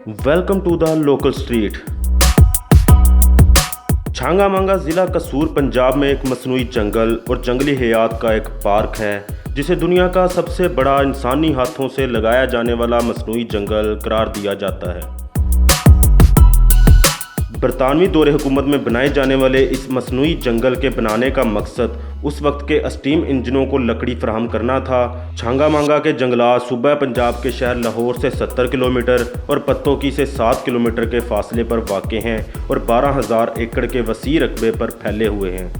Welcome to the local street. Changa Manga ज़िला कसूर पंजाब में एक मसनूई जंगल और जंगली हयात का एक पार्क है, जिसे दुनिया का सबसे बड़ा इंसानी हाथों से लगाया जाने वाला मसनूई जंगल करार दिया जाता है। बरतानवी दौरे हुकूमत में बनाए जाने वाले इस मसनूई जंगल के बनाने का मकसद उस वक्त के स्टीम इंजनों को लकड़ी फराहम करना था। छांगा मांगा के जंगलात सूबा पंजाब के शहर लाहौर से 70 किलोमीटर और पत्तोकी से 7 किलोमीटर के फासले पर वाक़ हैं और 12,000 एकड़ के वसी रकबे पर फैले हुए हैं।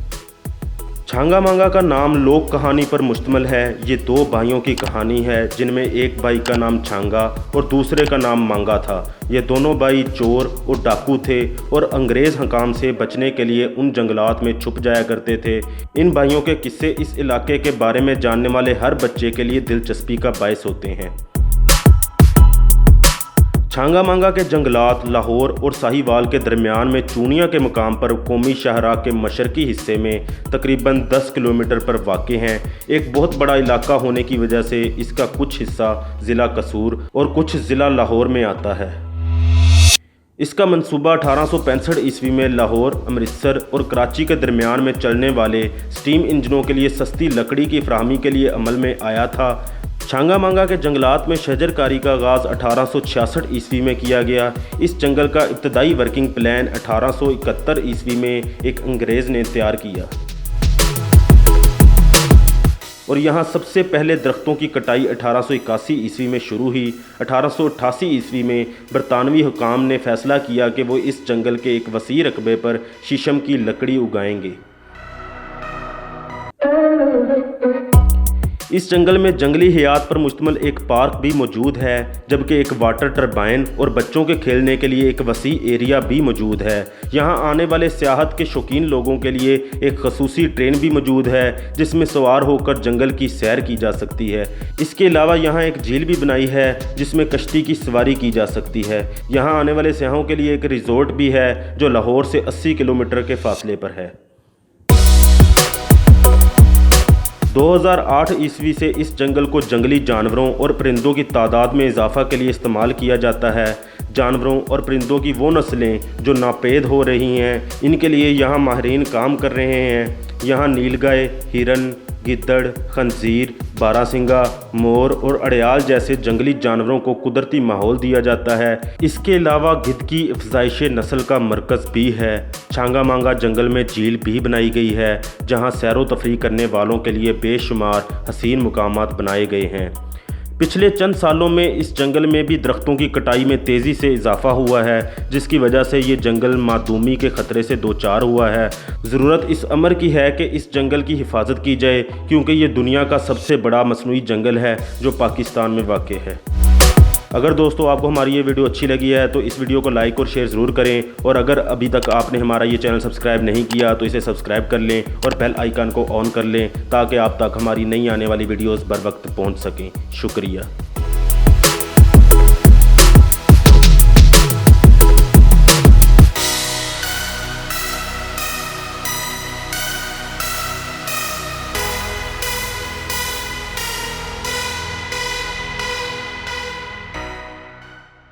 छांगा मांगा का नाम लोक कहानी पर मुश्तमिल है। ये दो भाइयों की कहानी है, जिनमें एक भाई का नाम छांगा और दूसरे का नाम मांगा था। ये दोनों भाई चोर और डाकू थे और अंग्रेज़ हकाम से बचने के लिए उन जंगलात में छुप जाया करते थे। इन भाइयों के किस्से इस इलाके के बारे में जानने वाले हर बच्चे के लिए दिलचस्पी का बायस होते हैं। छांगा मांगा के जंगलात लाहौर और साहिवाल के दरमियान में चूनिया के मकाम पर कौमी शाहराह के मशरकी हिस्से में तकरीबन 10 किलोमीटर पर वाक़ हैं। एक बहुत बड़ा इलाका होने की वजह से इसका कुछ हिस्सा ज़िला कसूर और कुछ ज़िला लाहौर में आता है। इसका मंसूबा 1865 ईस्वी में लाहौर, अमृतसर और कराची के दरमियान में चलने वाले स्टीम इंजनों के लिए सस्ती लकड़ी की फराहमी के लिए अमल में आया था। छांगा मांगा के जंगलात में शजरकारी का आगाज़ 1866 ईस्वी में किया गया। इस जंगल का इब्तदाई वर्किंग प्लान 1871 ईस्वी में एक अंग्रेज़ ने तैयार किया और यहाँ सबसे पहले दरख्तों की कटाई 1881 ईस्वी में शुरू हुई। 1888 ईस्वी में बरतानवी हुकाम ने फैसला किया कि वो इस जंगल के एक वसी रकबे पर शीशम की लकड़ी उगाएंगे। इस जंगल में जंगली हयात पर मुश्तमिल एक पार्क भी मौजूद है, जबकि एक वाटर टरबाइन और बच्चों के खेलने के लिए एक वसी एरिया भी मौजूद है। यहाँ आने वाले सियाहत के शौकीन लोगों के लिए एक खसूसी ट्रेन भी मौजूद है, जिसमें सवार होकर जंगल की सैर की जा सकती है। इसके अलावा यहाँ एक झील भी बनाई है, जिसमें कश्ती की सवारी की जा सकती है। यहाँ आने वाले सियाहों के लिए एक रिजॉर्ट भी है, जो लाहौर से 80 किलोमीटर के फासले पर है। 2008 ईस्वी से इस जंगल को जंगली जानवरों और परिंदों की तादाद में इजाफा के लिए इस्तेमाल किया जाता है। जानवरों और परिंदों की वो नस्लें जो नापेद हो रही हैं, इनके लिए यहाँ माहिरीन काम कर रहे हैं। यहाँ नीलगाय, हिरन, गिद्दड़, खंजीर, बारासिंगा, मोर और अड़याल जैसे जंगली जानवरों को कुदरती माहौल दिया जाता है। इसके अलावा गिद्ध की अफजाइश नस्ल का मरकज़ भी है। छांगा मांगा जंगल में झील भी बनाई गई है, जहां सैरो तफरी करने वालों के लिए बेशुमार हसीन मुकामात बनाए गए हैं। पिछले चंद सालों में इस जंगल में भी दरख्तों की कटाई में तेज़ी से इजाफा हुआ है, जिसकी वजह से ये जंगल मादूमी के ख़तरे से दो चार हुआ है। ज़रूरत इस अमर की है कि इस जंगल की हिफाजत की जाए, क्योंकि ये दुनिया का सबसे बड़ा मसनूई जंगल है जो पाकिस्तान में वाक़ है। अगर दोस्तों आपको हमारी ये वीडियो अच्छी लगी है तो इस वीडियो को लाइक और शेयर ज़रूर करें, और अगर अभी तक आपने हमारा ये चैनल सब्सक्राइब नहीं किया तो इसे सब्सक्राइब कर लें और बेल आइकन को ऑन कर लें, ताकि आप तक हमारी नई आने वाली वीडियोस बर वक्त पहुंच सकें। शुक्रिया।